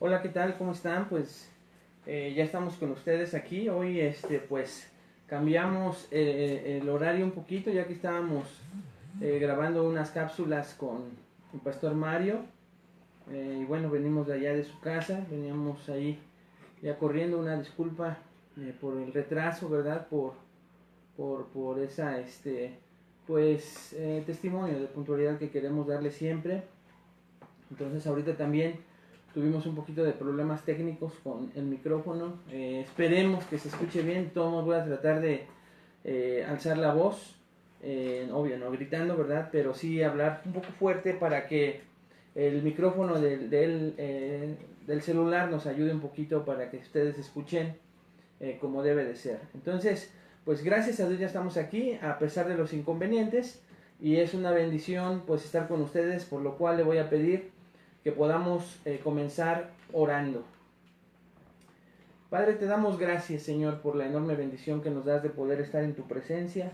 Hola, ¿qué tal? ¿Cómo están? Pues ya estamos con ustedes aquí. Hoy pues cambiamos el horario un poquito, ya que estábamos grabando unas cápsulas con el pastor Mario. Y bueno, venimos de allá de su casa, veníamos ahí ya corriendo. Una disculpa por el retraso, ¿verdad? Por esa pues testimonio de puntualidad que queremos darle siempre. Entonces ahorita también tuvimos un poquito de problemas técnicos con el micrófono. Esperemos que se escuche bien. Todos voy a tratar de alzar la voz. Obvio, no gritando, ¿verdad? Pero sí hablar un poco fuerte para que el micrófono del celular nos ayude un poquito para que ustedes escuchen como debe de ser. Entonces, pues gracias a Dios ya estamos aquí, a pesar de los inconvenientes. Y es una bendición pues estar con ustedes, por lo cual le voy a pedir que podamos comenzar orando. Padre, te damos gracias, Señor, por la enorme bendición que nos das de poder estar en tu presencia.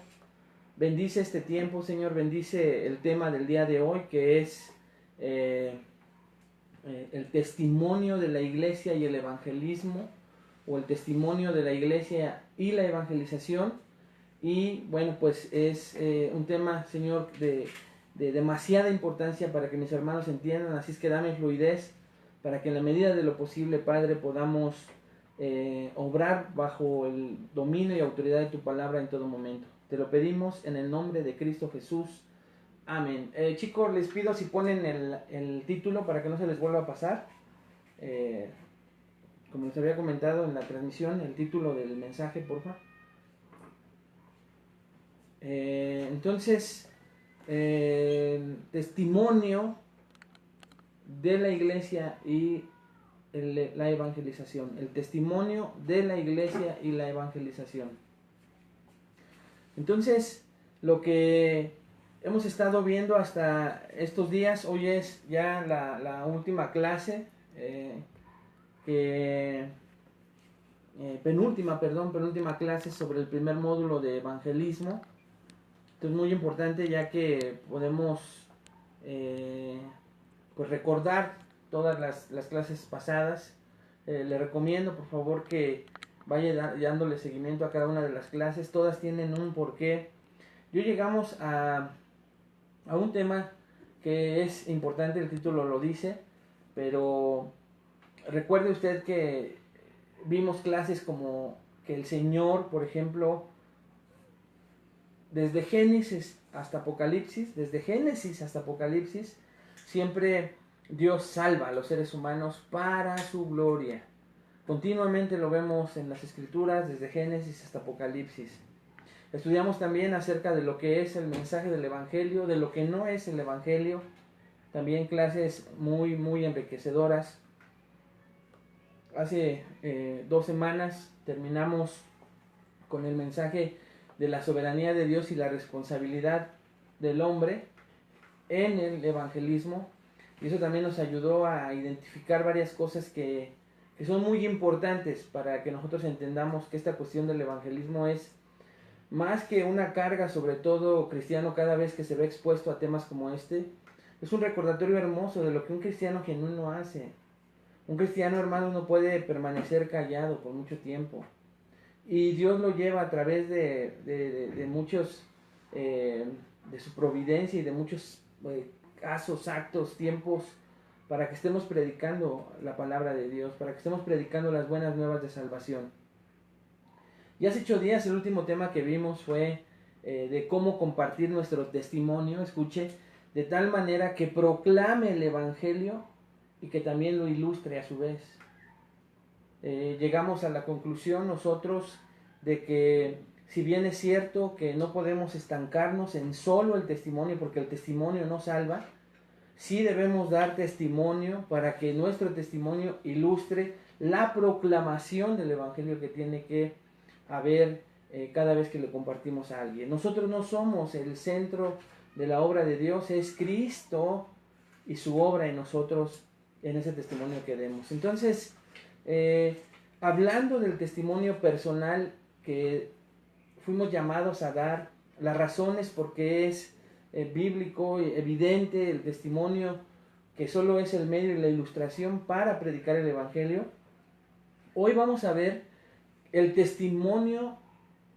Bendice este tiempo, Señor, bendice el tema del día de hoy, que es eh, el testimonio de la iglesia y el evangelismo, o el testimonio de la iglesia y la evangelización. Y bueno, pues es un tema, Señor, de demasiada importancia para que mis hermanos entiendan. Así es que dame fluidez para que en la medida de lo posible, Padre, podamos obrar bajo el dominio y autoridad de tu palabra en todo momento. Te lo pedimos en el nombre de Cristo Jesús. Amén. Chicos, les pido si ponen el título para que no se les vuelva a pasar. Eh, Como les había comentado en la transmisión, el título del mensaje, porfa. Entonces, testimonio de la iglesia y la evangelización. El testimonio de la iglesia y la evangelización. Entonces, lo que hemos estado viendo hasta estos días, hoy es ya la última clase, que, penúltima clase sobre el primer módulo de evangelismo. Esto es muy importante, ya que podemos eh, pues recordar todas las clases pasadas. Le recomiendo por favor que vaya dándole seguimiento a cada una de las clases. Todas tienen un porqué. Yo llegamos a un tema que es importante, el título lo dice, pero recuerde usted que vimos clases como que el Señor, por ejemplo, desde Génesis hasta Apocalipsis, siempre Dios salva a los seres humanos para su gloria. Continuamente lo vemos en las escrituras, desde Génesis hasta Apocalipsis. Estudiamos también acerca de lo que es el mensaje del Evangelio, de lo que no es el Evangelio. También clases muy, muy enriquecedoras. Hace 2 semanas terminamos con el mensaje de la soberanía de Dios y la responsabilidad del hombre en el evangelismo. Y eso también nos ayudó a identificar varias cosas que son muy importantes para que nosotros entendamos que esta cuestión del evangelismo es más que una carga, sobre todo cristiano, cada vez que se ve expuesto a temas como este. Es un recordatorio hermoso de lo que un cristiano genuino hace. Un cristiano, hermano, no puede permanecer callado por mucho tiempo. Y Dios lo lleva a través de muchos, de su providencia y de muchos casos, actos, tiempos, para que estemos predicando la palabra de Dios, para que estemos predicando las buenas nuevas de salvación. Y hace 8 días el último tema que vimos fue de cómo compartir nuestro testimonio, escuche, de tal manera que proclame el Evangelio y que también lo ilustre a su vez. Llegamos a la conclusión nosotros de que si bien es cierto que no podemos estancarnos en solo el testimonio, porque el testimonio no salva, sí debemos dar testimonio para que nuestro testimonio ilustre la proclamación del Evangelio que tiene que haber cada vez que le compartimos a alguien. Nosotros no somos el centro de la obra de Dios, es Cristo y su obra en nosotros, en ese testimonio que demos. Entonces, hablando del testimonio personal que fuimos llamados a dar, las razones por qué es bíblico, evidente el testimonio que solo es el medio y la ilustración para predicar el Evangelio, hoy vamos a ver el testimonio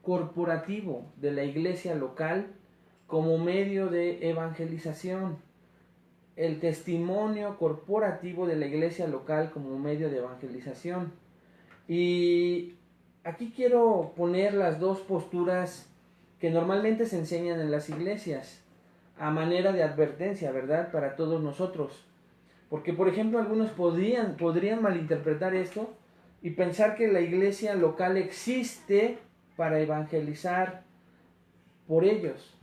corporativo de la iglesia local como medio de evangelización. El testimonio corporativo de la iglesia local como medio de evangelización. Y aquí quiero poner las dos posturas que normalmente se enseñan en las iglesias, a manera de advertencia, ¿verdad?, para todos nosotros. Porque, por ejemplo, algunos podrían malinterpretar esto y pensar que la iglesia local existe para evangelizar por ellos.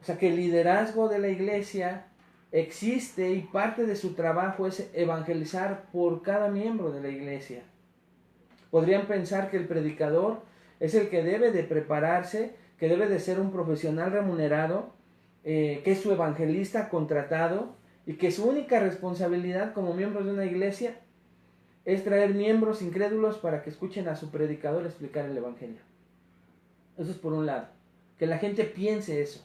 O sea, que el liderazgo de la iglesia existe y parte de su trabajo es evangelizar por cada miembro de la iglesia. Podrían pensar que el predicador es el que debe de prepararse, que debe de ser un profesional remunerado, que es su evangelista contratado y que su única responsabilidad como miembro de una iglesia es traer miembros incrédulos para que escuchen a su predicador explicar el evangelio. Eso es por un lado. Que la gente piense eso.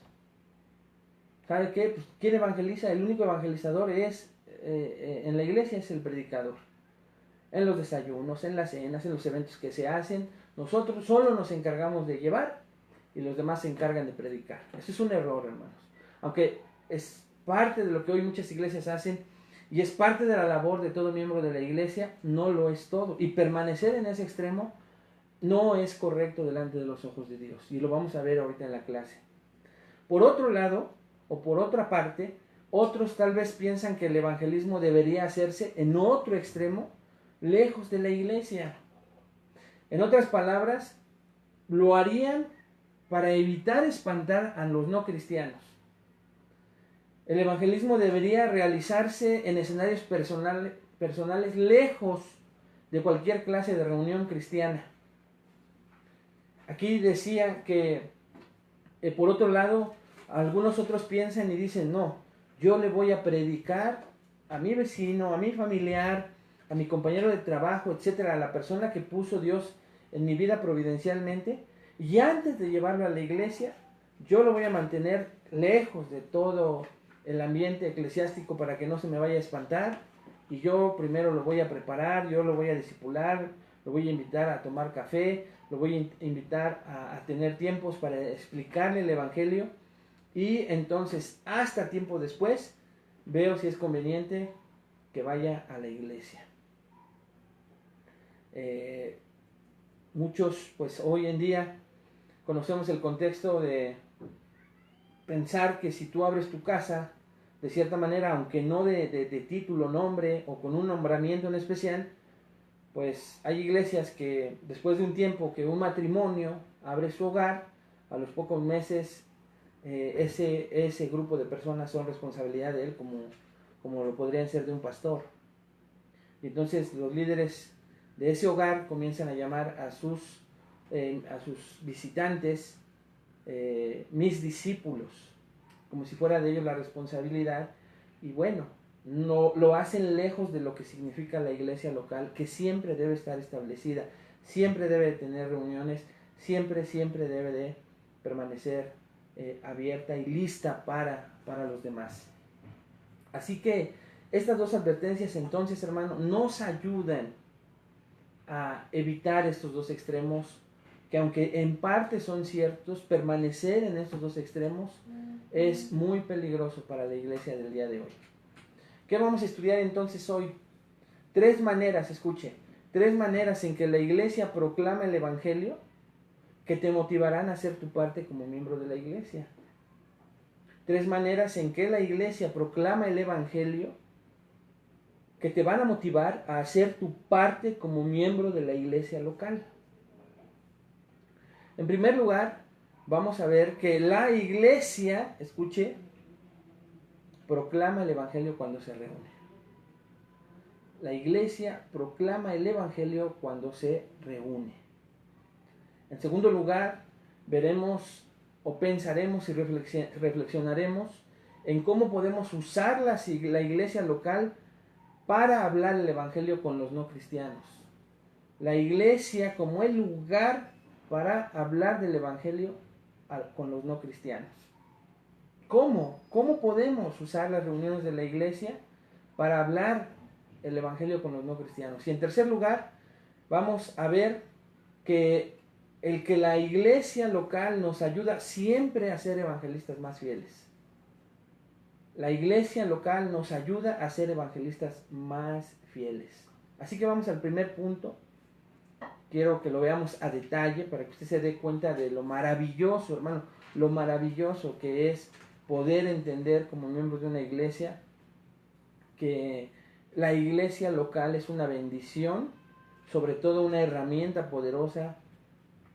¿Sabe qué? Pues, ¿quién evangeliza? El único evangelizador en la iglesia es el predicador. En los desayunos, en las cenas, en los eventos que se hacen, nosotros solo nos encargamos de llevar y los demás se encargan de predicar. Eso es un error, hermanos. Aunque es parte de lo que hoy muchas iglesias hacen y es parte de la labor de todo miembro de la iglesia, no lo es todo. Y permanecer en ese extremo no es correcto delante de los ojos de Dios. Y lo vamos a ver ahorita en la clase. Por otro lado, o por otra parte, otros tal vez piensan que el evangelismo debería hacerse en otro extremo, lejos de la iglesia. En otras palabras, lo harían para evitar espantar a los no cristianos. El evangelismo debería realizarse en escenarios personales lejos de cualquier clase de reunión cristiana. Aquí decía que, por otro lado, algunos otros piensan y dicen, no, yo le voy a predicar a mi vecino, a mi familiar, a mi compañero de trabajo, etcétera, a la persona que puso Dios en mi vida providencialmente, y antes de llevarlo a la iglesia, yo lo voy a mantener lejos de todo el ambiente eclesiástico para que no se me vaya a espantar, y yo primero lo voy a preparar, yo lo voy a discipular, lo voy a invitar a tomar café, lo voy a invitar a tener tiempos para explicarle el evangelio, y entonces hasta tiempo después veo si es conveniente que vaya a la iglesia. Muchos pues hoy en día conocemos el contexto de pensar que si tú abres tu casa de cierta manera, aunque no de título, nombre o con un nombramiento en especial, pues hay iglesias que después de un tiempo que un matrimonio abre su hogar, a los pocos meses ese grupo de personas son responsabilidad de él, como lo podrían ser de un pastor. Y entonces los líderes de ese hogar comienzan a llamar a sus visitantes mis discípulos, como si fuera de ellos la responsabilidad. Y bueno, no lo hacen lejos de lo que significa la iglesia local, que siempre debe estar establecida, siempre debe tener reuniones, siempre debe de permanecer abierta y lista para los demás. Así que estas dos advertencias entonces, hermano, nos ayudan a evitar estos dos extremos, que aunque en parte son ciertos, permanecer en estos dos extremos es muy peligroso para la iglesia del día de hoy. ¿Qué vamos a estudiar entonces hoy? 3 maneras, escuche, 3 maneras en que la iglesia proclama el evangelio que te motivarán a hacer tu parte como miembro de la iglesia. 3 maneras en que la iglesia proclama el evangelio que te van a motivar a hacer tu parte como miembro de la iglesia local. En primer lugar, vamos a ver que la iglesia, escuche, proclama el evangelio cuando se reúne. La iglesia proclama el evangelio cuando se reúne. En segundo lugar, veremos o pensaremos y reflexionaremos en cómo podemos usar la iglesia local para hablar el evangelio con los no cristianos. La iglesia como el lugar para hablar del evangelio con los no cristianos. ¿Cómo? ¿Cómo podemos usar las reuniones de la iglesia para hablar el evangelio con los no cristianos. Y en tercer lugar, vamos a ver que la iglesia local nos ayuda siempre a ser evangelistas más fieles. La iglesia local nos ayuda a ser evangelistas más fieles. Así que vamos al primer punto. Quiero que lo veamos a detalle para que usted se dé cuenta de lo maravilloso, hermano, lo maravilloso que es poder entender como miembros de una iglesia que la iglesia local es una bendición, sobre todo una herramienta poderosa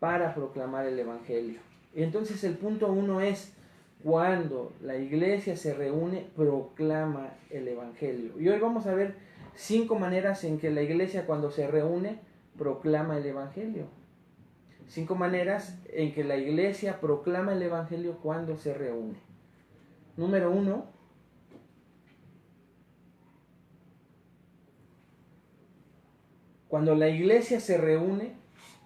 para proclamar el evangelio. Y entonces el punto 1 es: cuando la iglesia se reúne, proclama el evangelio. Y hoy vamos a ver 5 maneras en que la iglesia, cuando se reúne, proclama el evangelio. 5 maneras en que la iglesia proclama el evangelio cuando se reúne. Número 1: cuando la iglesia se reúne,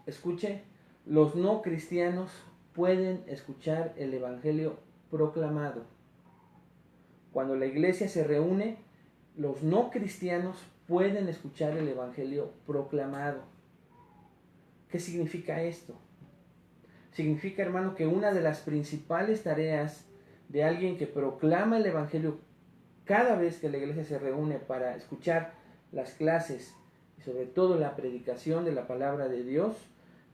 escuche, los no cristianos pueden escuchar el evangelio proclamado. Cuando la iglesia se reúne, los no cristianos pueden escuchar el evangelio proclamado. ¿Qué significa esto? Significa, hermano, que una de las principales tareas de alguien que proclama el evangelio cada vez que la iglesia se reúne para escuchar las clases y sobre todo la predicación de la palabra de Dios,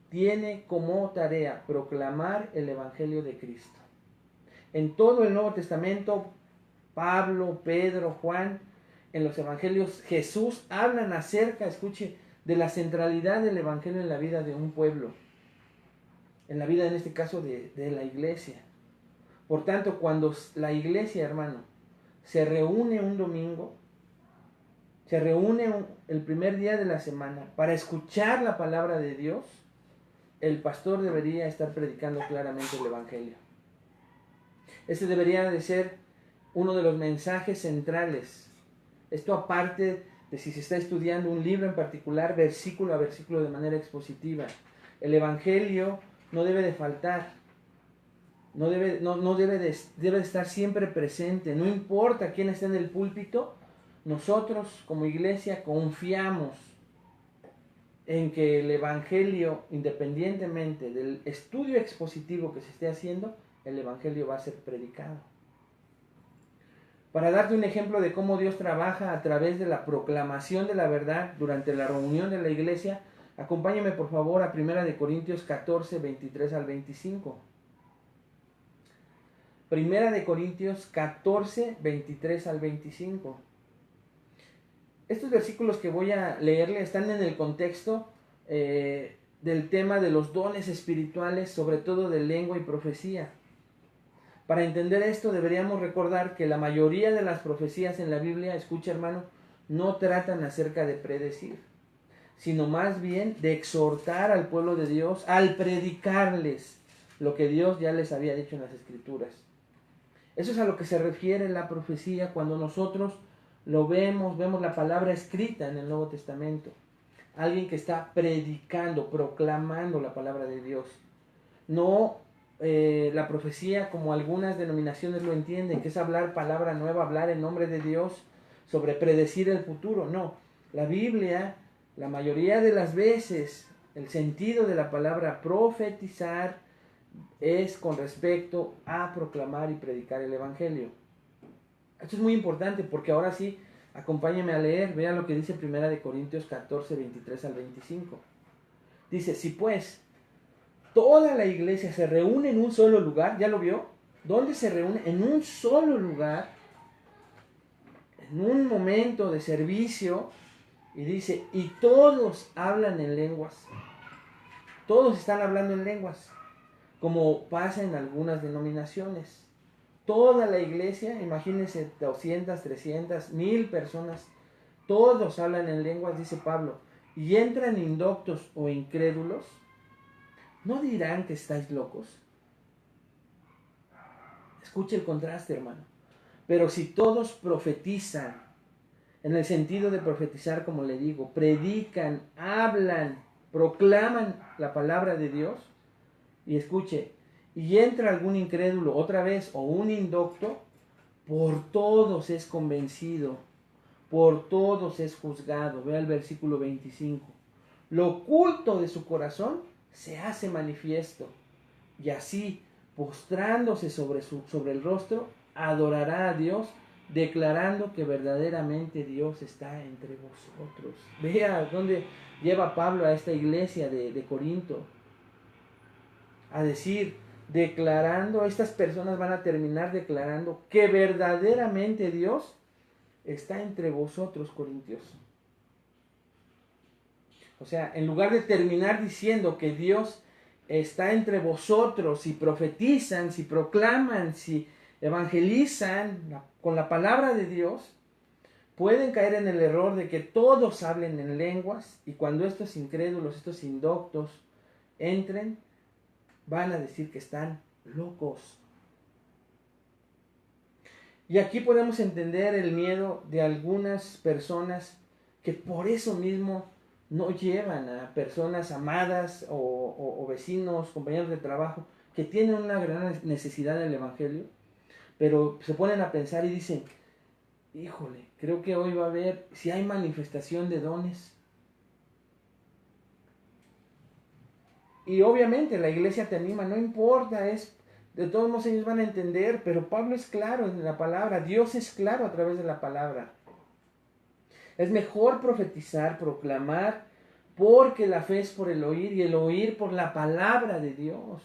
tiene como tarea proclamar el evangelio de Cristo. En todo el Nuevo Testamento, Pablo, Pedro, Juan, en los evangelios, Jesús hablan acerca, escuche, de la centralidad del evangelio en la vida de un pueblo, en la vida, en este caso, de la iglesia. Por tanto, cuando la iglesia, hermano, se reúne un domingo, se reúne el primer día de la semana para escuchar la palabra de Dios, el pastor debería estar predicando claramente el evangelio. Ese debería de ser uno de los mensajes centrales. Esto aparte de si se está estudiando un libro en particular, versículo a versículo de manera expositiva. El evangelio no debe de faltar. Debe de estar siempre presente. No importa quién esté en el púlpito, nosotros como iglesia confiamos en que el evangelio, independientemente del estudio expositivo que se esté haciendo, el evangelio va a ser predicado. Para darte un ejemplo de cómo Dios trabaja a través de la proclamación de la verdad durante la reunión de la iglesia, acompáñame por favor a 1 Corintios 14, 23 al 25. 1 Corintios 14, 23 al 25. Estos versículos que voy a leerle están en el contexto del tema de los dones espirituales, sobre todo de lengua y profecía. Para entender esto deberíamos recordar que la mayoría de las profecías en la Biblia, escucha hermano, no tratan acerca de predecir, sino más bien de exhortar al pueblo de Dios al predicarles lo que Dios ya les había dicho en las Escrituras. Eso es a lo que se refiere la profecía cuando nosotros lo vemos la palabra escrita en el Nuevo Testamento. Alguien que está predicando, proclamando la palabra de Dios. No la profecía como algunas denominaciones lo entienden, que es hablar palabra nueva, hablar en nombre de Dios sobre predecir el futuro. No, la Biblia, la mayoría de las veces, el sentido de la palabra profetizar es con respecto a proclamar y predicar el evangelio. Esto es muy importante porque ahora sí, acompáñame a leer, vea lo que dice 1 Corintios 14, 23 al 25. Dice, si pues toda la iglesia se reúne en un solo lugar, ¿ya lo vio? ¿Dónde se reúne? En un solo lugar, en un momento de servicio, y dice, y todos hablan en lenguas. Todos están hablando en lenguas, como pasa en algunas denominaciones. Toda la iglesia, imagínense 200, 300, 1000 personas, todos hablan en lenguas, dice Pablo, y entran indoctos o incrédulos, ¿no dirán que estáis locos? Escuche el contraste, hermano. Pero si todos profetizan, en el sentido de profetizar, como le digo, predican, hablan, proclaman la palabra de Dios, y escuche, y entra algún incrédulo otra vez o un indocto, por todos es convencido, por todos es juzgado. Vea el versículo 25. Lo oculto de su corazón se hace manifiesto, y así, postrándose sobre el rostro, adorará a Dios, declarando que verdaderamente Dios está entre vosotros. Vea dónde lleva Pablo a esta iglesia de Corinto. A decir, declarando, estas personas van a terminar declarando que verdaderamente Dios está entre vosotros, corintios. O sea, en lugar de terminar diciendo que Dios está entre vosotros, si profetizan, si proclaman, si evangelizan con la palabra de Dios, pueden caer en el error de que todos hablen en lenguas, y cuando estos incrédulos, estos indoctos entren, van a decir que están locos. Y aquí podemos entender el miedo de algunas personas que por eso mismo no llevan a personas amadas o vecinos, compañeros de trabajo, que tienen una gran necesidad del Evangelio, pero se ponen a pensar y dicen, híjole, creo que hoy va a haber, si hay manifestación de dones. Y obviamente la iglesia te anima, no importa, de todos modos ellos van a entender, pero Pablo es claro en la palabra, Dios es claro a través de la palabra. Es mejor profetizar, proclamar, porque la fe es por el oír y el oír por la palabra de Dios.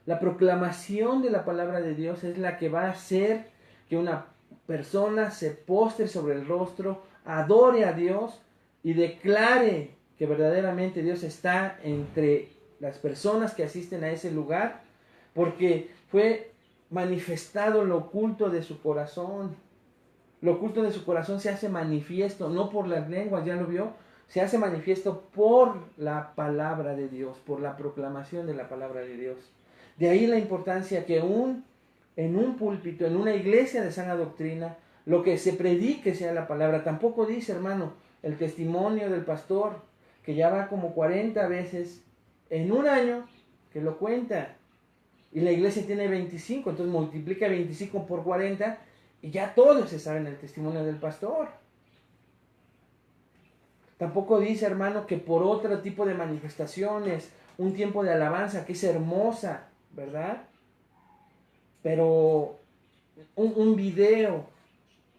La proclamación de la palabra de Dios es la que va a hacer que una persona se postre sobre el rostro, adore a Dios y declare que verdaderamente Dios está entre las personas que asisten a ese lugar, porque fue manifestado lo oculto de su corazón. Lo oculto de su corazón se hace manifiesto, no por las lenguas, ya lo vio, se hace manifiesto por la palabra de Dios, por la proclamación de la palabra de Dios. De ahí la importancia que en un púlpito, en una iglesia de sana doctrina, lo que se predique sea la palabra. Tampoco dice, hermano, el testimonio del pastor, que ya va como 40 veces en un año, que lo cuenta. Y la iglesia tiene 25, entonces multiplica 25 por 40 y ya todos se saben el testimonio del pastor. Tampoco dice, hermano, que por otro tipo de manifestaciones, un tiempo de alabanza que es hermosa, ¿verdad? Pero un video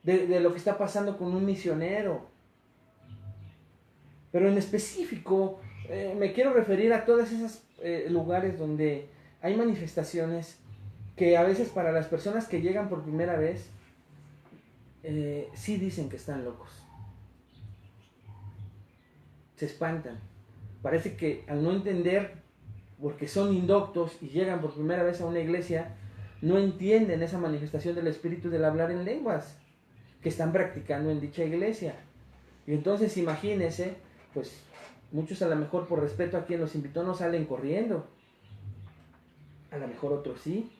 de lo que está pasando con un misionero. Pero en específico, me quiero referir a todos esos lugares donde hay manifestaciones que a veces para las personas que llegan por primera vez, sí dicen que están locos. Se espantan. Parece que al no entender, porque son indoctos y llegan por primera vez a una iglesia, no entienden esa manifestación del Espíritu del hablar en lenguas que están practicando en dicha iglesia. Y entonces imagínense, pues muchos a lo mejor por respeto a quien los invitó no salen corriendo. A lo mejor otros sí.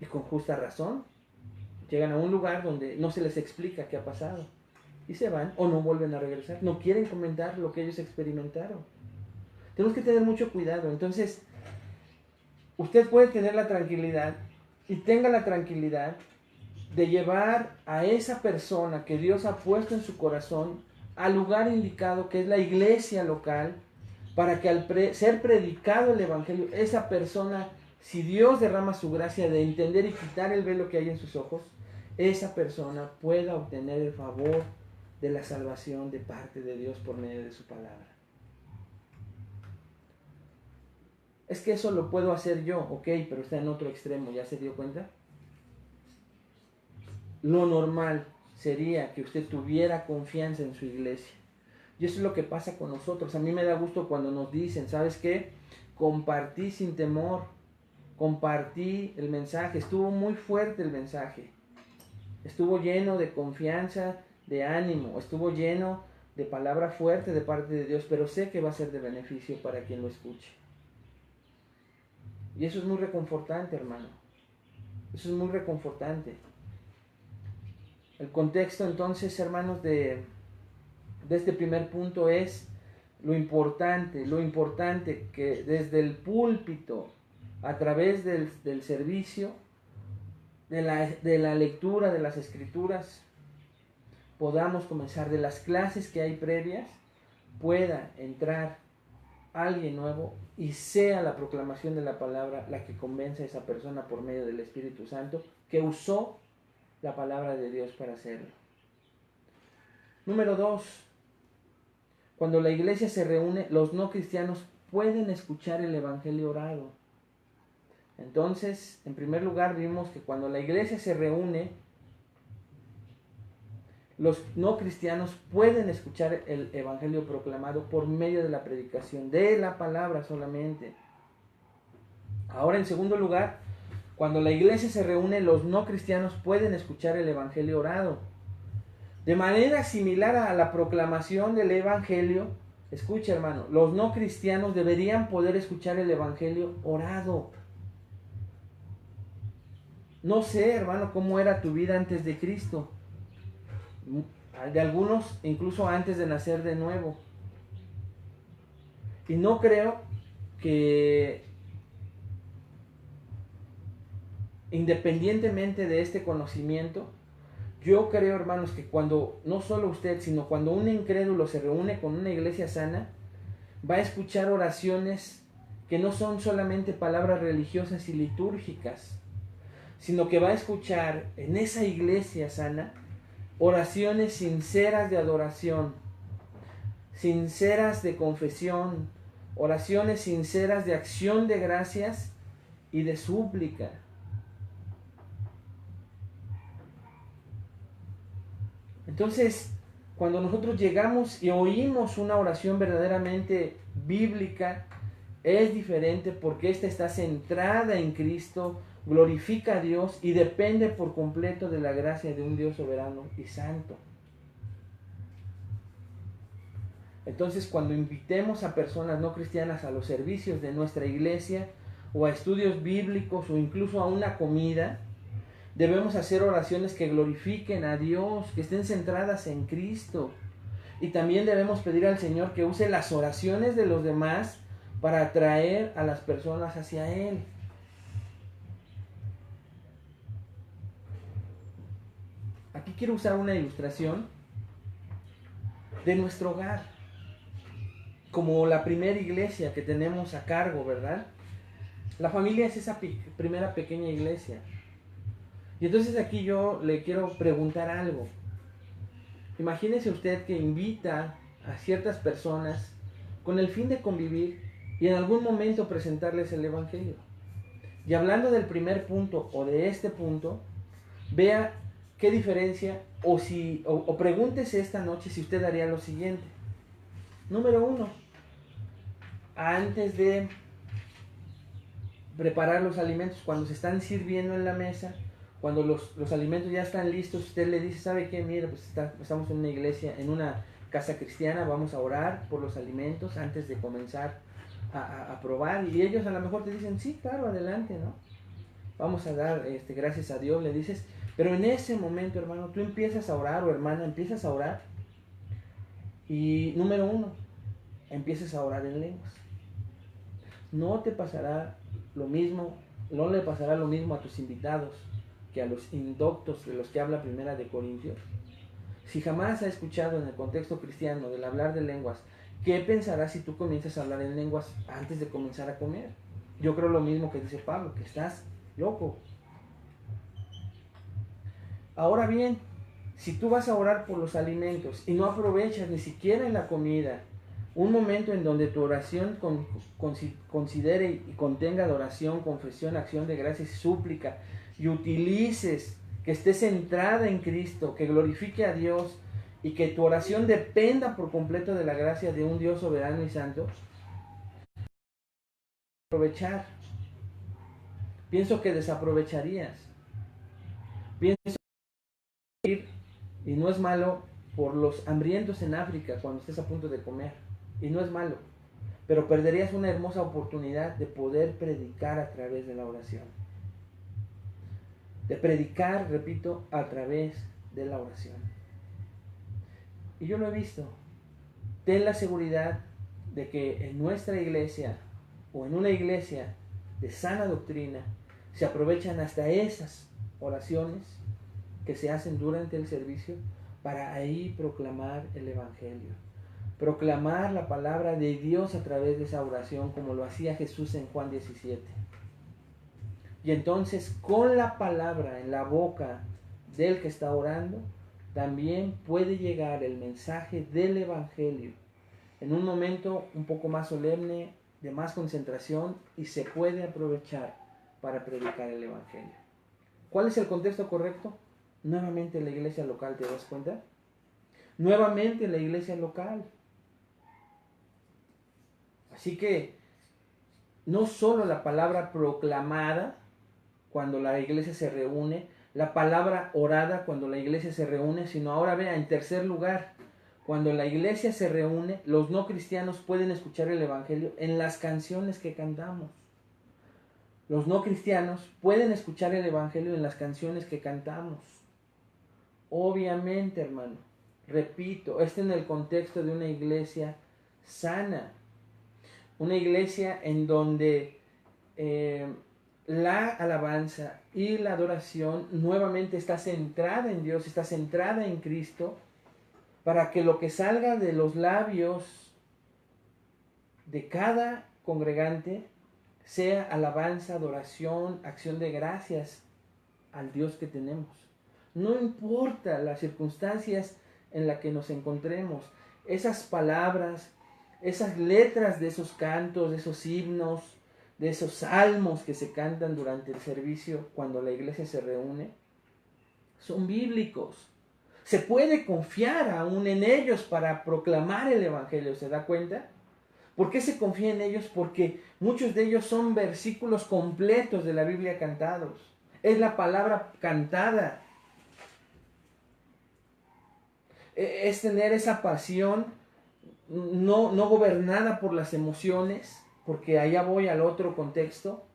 Y con justa razón. Llegan a un lugar donde no se les explica qué ha pasado. Y se van o no vuelven a regresar. No quieren comentar lo que ellos experimentaron. Tenemos que tener mucho cuidado. Entonces, usted puede tener la tranquilidad y tenga la tranquilidad de llevar a esa persona que Dios ha puesto en su corazón al lugar indicado, que es la iglesia local, para que al ser predicado el Evangelio, esa persona, si Dios derrama su gracia de entender y quitar el velo que hay en sus ojos, esa persona pueda obtener el favor de la salvación de parte de Dios por medio de su palabra. Es que eso lo puedo hacer yo, ok, pero está en otro extremo, ¿ya se dio cuenta? Lo normal sería que usted tuviera confianza en su iglesia. Y eso es lo que pasa con nosotros. A mí me da gusto cuando nos dicen, ¿sabes qué? Compartí sin temor, compartí el mensaje, estuvo muy fuerte el mensaje, estuvo lleno de confianza, de ánimo, estuvo lleno de palabra fuerte de parte de Dios, pero sé que va a ser de beneficio para quien lo escuche. Y eso es muy reconfortante, hermano. Eso es muy reconfortante. El contexto entonces, hermanos, de este primer punto es lo importante que desde el púlpito, a través del servicio, de la lectura de las escrituras, podamos comenzar, de las clases que hay previas, pueda entrar alguien nuevo y sea la proclamación de la palabra la que convence a esa persona por medio del Espíritu Santo que usó la palabra de Dios para hacerlo. Número 2. Cuando la iglesia se reúne, los no cristianos pueden escuchar el evangelio orado. Entonces, en primer lugar, vimos que cuando la iglesia se reúne, los no cristianos pueden escuchar el evangelio proclamado por medio de la predicación de la palabra solamente. Ahora, en segundo lugar, cuando la iglesia se reúne, los no cristianos pueden escuchar el evangelio orado. De manera similar a la proclamación del evangelio, escucha, hermano, los no cristianos deberían poder escuchar el evangelio orado. No sé, hermano, cómo era tu vida antes de Cristo. De algunos incluso antes de nacer de nuevo. Y no creo que, independientemente de este conocimiento, yo creo, hermanos, que cuando, no solo usted, sino cuando un incrédulo se reúne con una iglesia sana, va a escuchar oraciones que no son solamente palabras religiosas y litúrgicas, sino que va a escuchar en esa iglesia sana oraciones sinceras de adoración, sinceras de confesión, oraciones sinceras de acción de gracias y de súplica. Entonces, cuando nosotros llegamos y oímos una oración verdaderamente bíblica, es diferente porque ésta está centrada en Cristo, glorifica a Dios y depende por completo de la gracia de un Dios soberano y santo. Entonces, cuando invitemos a personas no cristianas a los servicios de nuestra iglesia o a estudios bíblicos o incluso a una comida, debemos hacer oraciones que glorifiquen a Dios, que estén centradas en Cristo. Y también debemos pedir al Señor que use las oraciones de los demás para atraer a las personas hacia Él. Aquí quiero usar una ilustración de nuestro hogar, como la primera iglesia que tenemos a cargo, ¿verdad? La familia es esa primera pequeña iglesia. Y entonces aquí yo le quiero preguntar algo. Imagínese usted que invita a ciertas personas con el fin de convivir y en algún momento presentarles el evangelio. Y hablando del primer punto o de este punto, vea qué diferencia o pregúntese esta noche si usted haría lo siguiente. Número 1, antes de preparar los alimentos, cuando se están sirviendo en la mesa, cuando los alimentos ya están listos, usted le dice, ¿sabe qué? Mira, pues estamos en una iglesia, en una casa cristiana, vamos a orar por los alimentos antes de comenzar a probar. Y ellos a lo mejor te dicen, sí, claro, adelante, ¿no? Vamos a dar gracias a Dios, le dices. Pero en ese momento, hermano, tú empiezas a orar, o hermana, empiezas a orar. Y número 1, empiezas a orar en lenguas. No te pasará lo mismo, no le pasará lo mismo a tus invitados que a los indoctos de los que habla Primera de Corintios. Si jamás ha escuchado en el contexto cristiano del hablar de lenguas, ¿qué pensarás si tú comienzas a hablar en lenguas antes de comenzar a comer? Yo creo lo mismo que dice Pablo, que estás loco. Ahora bien, si tú vas a orar por los alimentos y no aprovechas ni siquiera en la comida un momento en donde tu oración considere y contenga adoración, confesión, acción de gracias y súplica, y utilices, que estés centrada en Cristo, que glorifique a Dios y que tu oración dependa por completo de la gracia de un Dios soberano y santo, aprovechar. Pienso que desaprovecharías. Pienso que ir, y no es malo, por los hambrientos en África cuando estés a punto de comer. Y no es malo. Pero perderías una hermosa oportunidad de poder predicar a través de la oración. De predicar, repito, a través de la oración. Y yo lo he visto. Ten la seguridad de que en nuestra iglesia o en una iglesia de sana doctrina se aprovechan hasta esas oraciones que se hacen durante el servicio para ahí proclamar el Evangelio, proclamar la palabra de Dios a través de esa oración, como lo hacía Jesús en Juan 17. Y entonces, con la palabra en la boca del que está orando, también puede llegar el mensaje del Evangelio en un momento un poco más solemne, de más concentración, y se puede aprovechar para predicar el Evangelio. ¿Cuál es el contexto correcto? Nuevamente la iglesia local, ¿te das cuenta? Nuevamente la iglesia local. Así que no solo la palabra proclamada cuando la iglesia se reúne, la palabra orada cuando la iglesia se reúne, sino ahora vea, en tercer lugar, cuando la iglesia se reúne, los no cristianos pueden escuchar el Evangelio en las canciones que cantamos. Los no cristianos pueden escuchar el Evangelio en las canciones que cantamos. Obviamente, hermano, repito, en el contexto de una iglesia sana. Una iglesia en donde la alabanza y la adoración nuevamente está centrada en Dios, está centrada en Cristo, para que lo que salga de los labios de cada congregante sea alabanza, adoración, acción de gracias al Dios que tenemos. No importa las circunstancias en las que nos encontremos, esas palabras, esas letras de esos cantos, de esos himnos, de esos salmos que se cantan durante el servicio cuando la iglesia se reúne, son bíblicos. Se puede confiar aún en ellos para proclamar el Evangelio, ¿se da cuenta? ¿Por qué se confía en ellos? Porque muchos de ellos son versículos completos de la Biblia cantados. Es la palabra cantada. Es tener esa pasión no gobernada por las emociones, porque allá voy al otro contexto,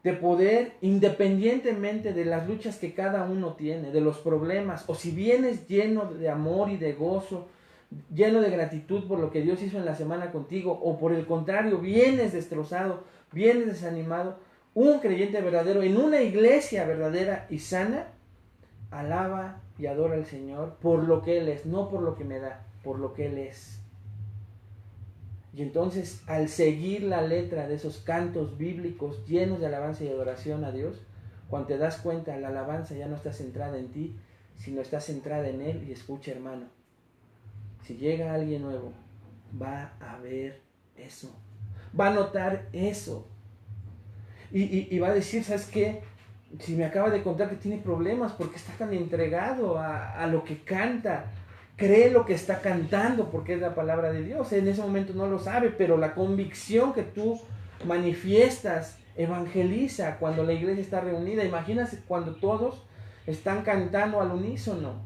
de poder, independientemente de las luchas que cada uno tiene, de los problemas, o si vienes lleno de amor y de gozo, lleno de gratitud por lo que Dios hizo en la semana contigo, o por el contrario, vienes destrozado, vienes desanimado, un creyente verdadero en una iglesia verdadera y sana, alaba y adora al Señor por lo que Él es, no por lo que me da, por lo que Él es. Y entonces, al seguir la letra de esos cantos bíblicos llenos de alabanza y adoración a Dios, cuando te das cuenta, la alabanza ya no está centrada en ti, sino está centrada en Él. Y escucha, hermano, si llega alguien nuevo, va a ver eso, va a notar eso. Y va a decir, ¿sabes qué? Si me acaba de contar que tiene problemas, ¿por qué está tan entregado a lo que canta? Cree lo que está cantando porque es la palabra de Dios. En ese momento no lo sabe, pero la convicción que tú manifiestas evangeliza cuando la iglesia está reunida. Imagínate cuando todos están cantando al unísono.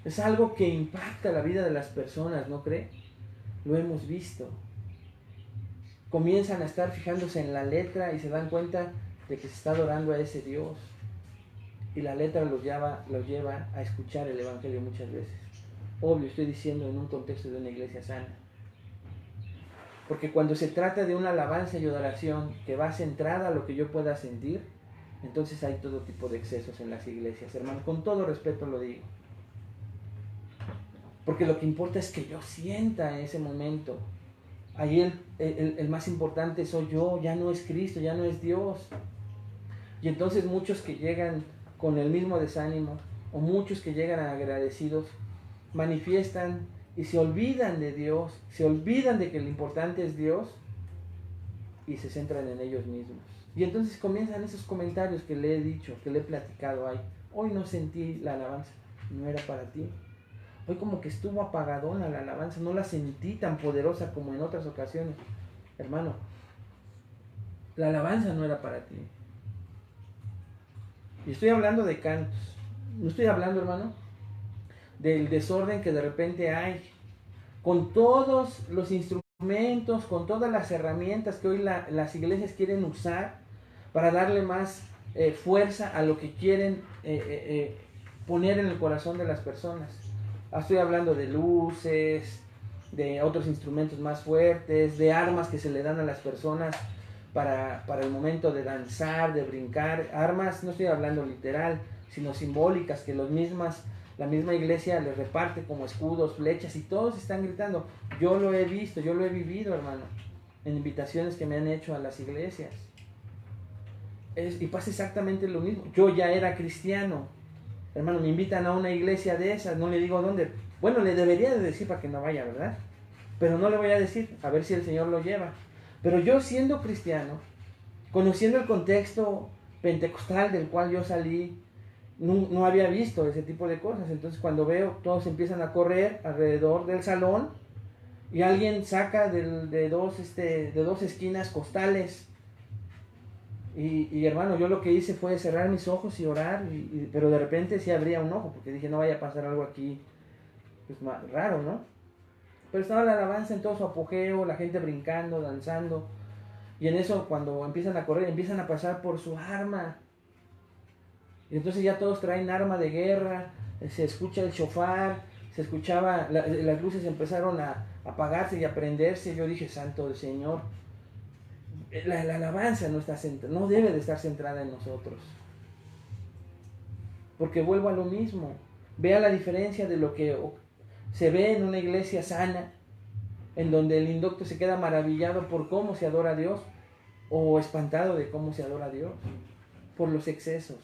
Es algo que impacta la vida de las personas, ¿no cree? Lo hemos visto. Comienzan a estar fijándose en la letra y se dan cuenta de que se está adorando a ese Dios. Y la letra los lleva a escuchar el Evangelio muchas veces. Obvio, estoy diciendo en un contexto de una iglesia sana. Porque cuando se trata de una alabanza y adoración que va centrada a lo que yo pueda sentir, entonces hay todo tipo de excesos en las iglesias, hermano. Con todo respeto lo digo. Porque lo que importa es que yo sienta en ese momento. Ahí el más importante soy yo, ya no es Cristo, ya no es Dios. Y entonces muchos que llegan con el mismo desánimo, o muchos que llegan agradecidos, manifiestan y se olvidan de Dios, se olvidan de que lo importante es Dios y se centran en ellos mismos. Y entonces comienzan esos comentarios que le he dicho, que le he platicado ahí. Hoy no sentí la alabanza, no era para ti. Hoy como que estuvo apagadona la alabanza, no la sentí tan poderosa como en otras ocasiones. Hermano, la alabanza no era para ti. Y estoy hablando de cantos. No estoy hablando, hermano, del desorden que de repente hay. Con todos los instrumentos, con todas las herramientas que hoy las iglesias quieren usar para darle más fuerza a lo que quieren poner en el corazón de las personas. Estoy hablando de luces, de otros instrumentos más fuertes, de armas que se le dan a las personas para el momento de danzar, de brincar. Armas, no estoy hablando literal, sino simbólicas, que la misma iglesia les reparte como escudos, flechas, y todos están gritando. Yo lo he visto, yo lo he vivido, hermano, en invitaciones que me han hecho a las iglesias. Y pasa exactamente lo mismo. Yo ya era cristiano, hermano, me invitan a una iglesia de esas, no le digo dónde. Bueno, le debería de decir para que no vaya, ¿verdad? Pero no le voy a decir, a ver si el Señor lo lleva. Pero yo, siendo cristiano, conociendo el contexto pentecostal del cual yo salí, no había visto ese tipo de cosas. Entonces, cuando veo, todos empiezan a correr alrededor del salón y alguien saca de dos esquinas costales. Y hermano, yo lo que hice fue cerrar mis ojos y orar, pero de repente sí abría un ojo, porque dije, no vaya a pasar algo aquí pues, raro, ¿no? Pero estaba la alabanza en todo su apogeo, la gente brincando, danzando. Y en eso, cuando empiezan a correr, empiezan a pasar por su arma. Y entonces ya todos traen arma de guerra, se escucha el shofar, se escuchaba, las luces empezaron a apagarse y a prenderse. Yo dije, santo del Señor, la alabanza no debe de estar centrada en nosotros. Porque vuelvo a lo mismo. Vea la diferencia de lo que se ve en una iglesia sana, en donde el indocto se queda maravillado por cómo se adora a Dios, o espantado de cómo se adora a Dios, por los excesos,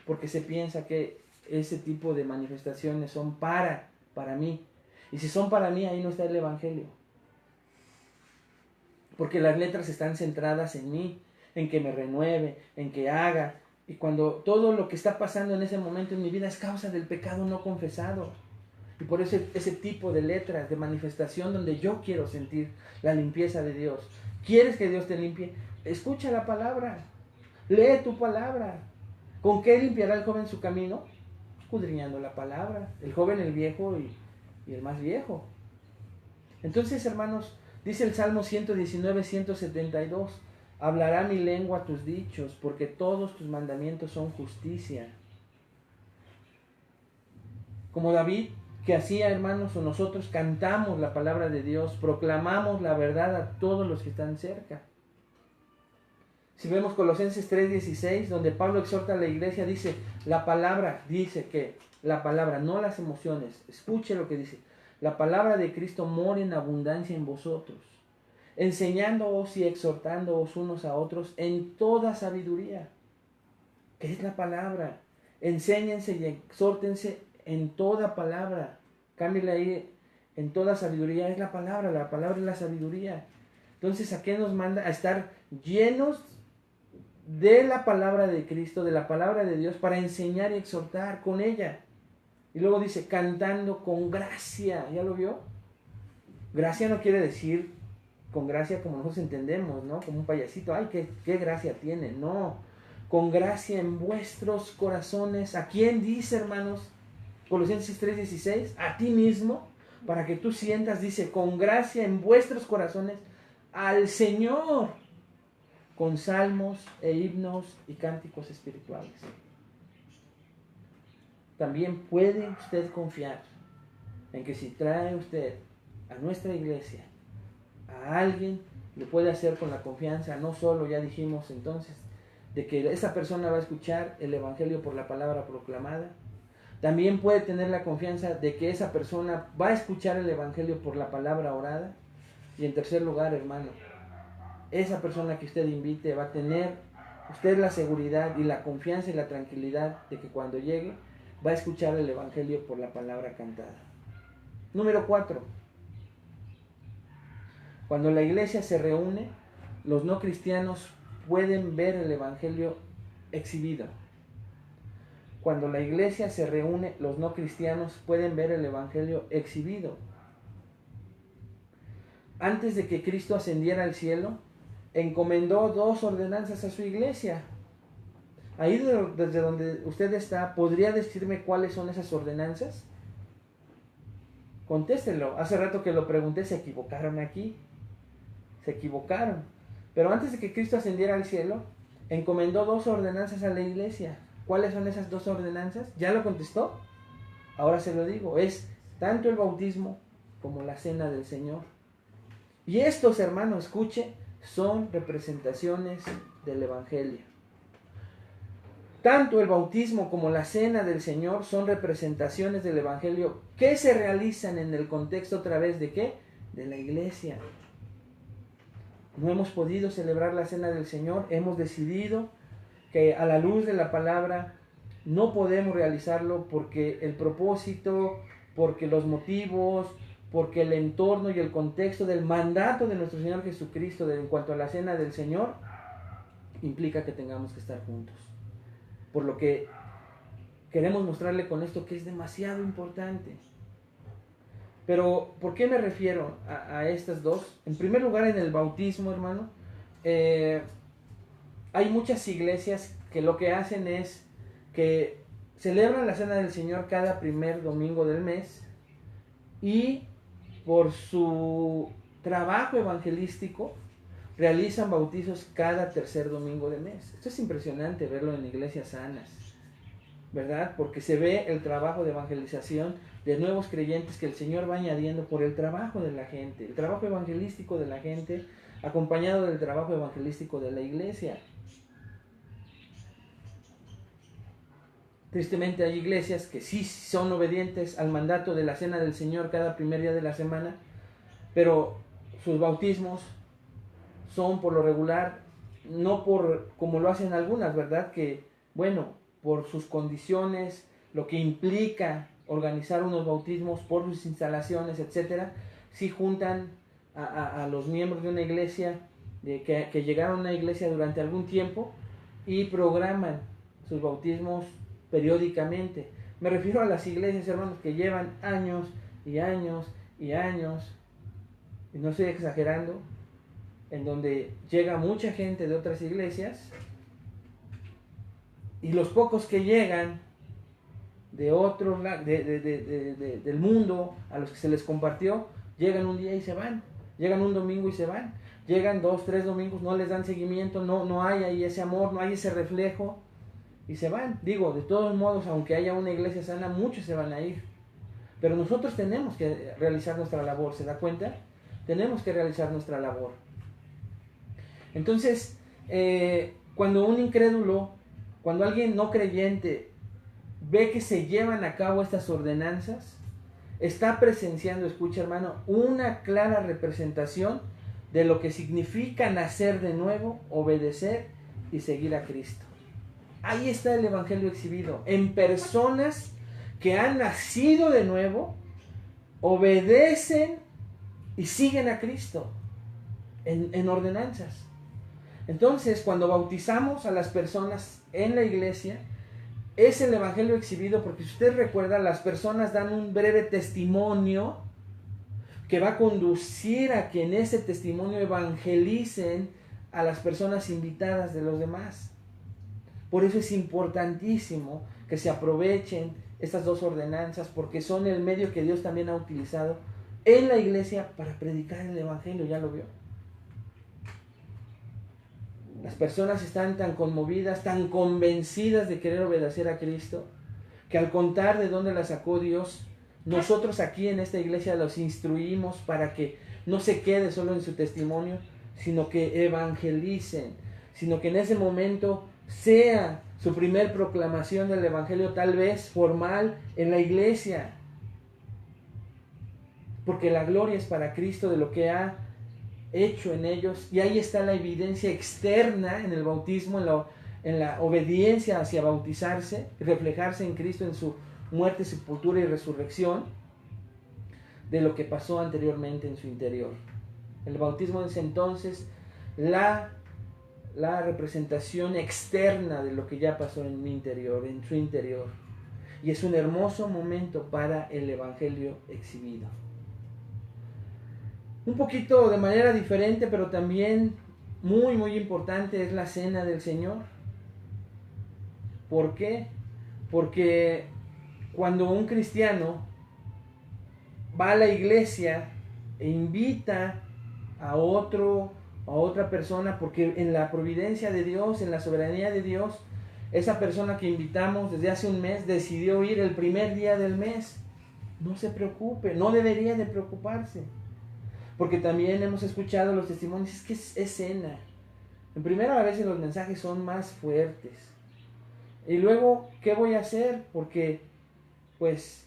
porque se piensa que ese tipo de manifestaciones son para mí. Y si son para mí, ahí no está el evangelio. Porque las letras están centradas en mí, en que me renueve, en que haga. Y cuando todo lo que está pasando en ese momento en mi vida es causa del pecado no confesado. Y por eso ese tipo de letras, de manifestación donde yo quiero sentir la limpieza de Dios. ¿Quieres que Dios te limpie? Escucha la palabra. Lee tu palabra. ¿Con qué limpiará el joven su camino? Escudriñando la palabra. El joven, el viejo y el más viejo. Entonces, hermanos, dice el Salmo 119, 172. Hablará mi lengua tus dichos, porque todos tus mandamientos son justicia. Como David, que hacía, hermanos, o nosotros cantamos la palabra de Dios, proclamamos la verdad a todos los que están cerca. Si vemos Colosenses 3:16, donde Pablo exhorta a la iglesia, dice, la palabra, no las emociones, escuche lo que dice, la palabra de Cristo mora en abundancia en vosotros, enseñándoos y exhortándoos unos a otros en toda sabiduría. ¿Qué es la palabra? Enséñense y exhórtense en toda palabra. Cámbiale ahí, en toda sabiduría es la palabra es la sabiduría. Entonces, ¿a qué nos manda? A estar llenos de la palabra de Cristo, de la palabra de Dios, para enseñar y exhortar con ella. Y luego dice, cantando con gracia. ¿Ya lo vio? Gracia no quiere decir con gracia como nosotros entendemos, ¿no? Como un payasito. Ay, qué gracia tiene. No. Con gracia en vuestros corazones. ¿A quién dice, hermanos? Colosenses 3:16. A ti mismo. Para que tú sientas, dice, con gracia en vuestros corazones al Señor. Con salmos e himnos y cánticos espirituales. También puede usted confiar en que si trae usted a nuestra iglesia a alguien, lo puede hacer con la confianza, no solo, ya dijimos entonces, de que esa persona va a escuchar el evangelio por la palabra proclamada. También puede tener la confianza de que esa persona va a escuchar el evangelio por la palabra orada. Y en tercer lugar, hermano, esa persona que usted invite va a tener usted la seguridad y la confianza y la tranquilidad de que cuando llegue va a escuchar el evangelio por la palabra cantada. Número 4. Cuando la iglesia se reúne, los no cristianos pueden ver el evangelio exhibido. Cuando la iglesia se reúne, los no cristianos pueden ver el evangelio exhibido. Antes de que Cristo ascendiera al cielo, encomendó 2 ordenanzas a su iglesia. Ahí desde donde usted está, ¿podría decirme cuáles son esas ordenanzas? Contéstelo. Hace rato que lo pregunté, se equivocaron aquí. Se equivocaron. Pero antes de que Cristo ascendiera al cielo, encomendó 2 ordenanzas a la iglesia. ¿Cuáles son esas 2 ordenanzas? ¿Ya lo contestó? Ahora se lo digo. Es tanto el bautismo como la cena del Señor. Y estos, hermanos, escuche, son representaciones del evangelio. Tanto el bautismo como la cena del Señor son representaciones del Evangelio que se realizan en el contexto otra vez de ¿qué? De la iglesia. No hemos podido celebrar la cena del Señor, hemos decidido que a la luz de la palabra no podemos realizarlo porque el propósito, porque los motivos, porque el entorno y el contexto del mandato de nuestro Señor Jesucristo en cuanto a la cena del Señor implica que tengamos que estar juntos. Por lo que queremos mostrarle con esto que es demasiado importante. Pero, ¿por qué me refiero a estas dos? En primer lugar, en el bautismo, hermano, hay muchas iglesias que lo que hacen es que celebran la cena del Señor cada primer domingo del mes y por su trabajo evangelístico realizan bautizos cada tercer domingo del mes. Esto es impresionante verlo en iglesias sanas, ¿verdad? Porque se ve el trabajo de evangelización de nuevos creyentes que el Señor va añadiendo por el trabajo de la gente, el trabajo evangelístico de la gente, acompañado del trabajo evangelístico de la iglesia. Tristemente hay iglesias que sí son obedientes al mandato de la cena del Señor cada primer día de la semana, pero sus bautismos son por lo regular, no por como lo hacen algunas, ¿verdad? Que, bueno, por sus condiciones, lo que implica organizar unos bautismos, por sus instalaciones, etcétera, sí juntan a los miembros de una iglesia que llegaron a una iglesia durante algún tiempo y programan sus bautismos periódicamente. Me refiero a las iglesias, hermanos, que llevan años y años y años, y no estoy exagerando, en donde llega mucha gente de otras iglesias y los pocos que llegan de otros del mundo a los que se les compartió, llegan un día y se van, llegan un domingo y se van, llegan 2, 3 domingos, no les dan seguimiento, no hay ahí ese amor, no hay ese reflejo y se van. Digo, de todos modos, aunque haya una iglesia sana, muchos se van a ir, pero nosotros tenemos que realizar nuestra labor, ¿se da cuenta? Tenemos que realizar nuestra labor. Entonces, cuando un incrédulo, cuando alguien no creyente ve que se llevan a cabo estas ordenanzas, está presenciando, escucha hermano, una clara representación de lo que significa nacer de nuevo, obedecer y seguir a Cristo. Ahí está el Evangelio exhibido, en personas que han nacido de nuevo, obedecen y siguen a Cristo en ordenanzas. Entonces, cuando bautizamos a las personas en la iglesia, es el Evangelio exhibido, porque si usted recuerda, las personas dan un breve testimonio que va a conducir a que en ese testimonio evangelicen a las personas invitadas de los demás. Por eso es importantísimo que se aprovechen estas dos ordenanzas, porque son el medio que Dios también ha utilizado en la iglesia para predicar el Evangelio, ya lo vio. Las personas están tan conmovidas, tan convencidas de querer obedecer a Cristo, que al contar de dónde la sacó Dios, nosotros aquí en esta iglesia los instruimos para que no se quede solo en su testimonio, sino que evangelicen, sino que en ese momento sea su primer proclamación del Evangelio, tal vez formal, en la iglesia. Porque la gloria es para Cristo de lo que ha hecho en ellos, y ahí está la evidencia externa en el bautismo, en la obediencia hacia bautizarse, reflejarse en Cristo en su muerte, sepultura y resurrección, de lo que pasó anteriormente en su interior. El bautismo es entonces la representación externa de lo que ya pasó en mi interior, en su interior, y es un hermoso momento para el Evangelio exhibido. Un poquito de manera diferente, pero también muy, muy importante, es la cena del Señor. ¿Por qué? Porque cuando un cristiano va a la iglesia e invita a otra persona, porque en la providencia de Dios, en la soberanía de Dios, esa persona que invitamos desde hace un mes decidió ir el primer día del mes. No se preocupe, no debería de preocuparse. Porque también hemos escuchado los testimonios, es que es cena. En primera, a veces los mensajes son más fuertes. Y luego, ¿qué voy a hacer? Porque, pues,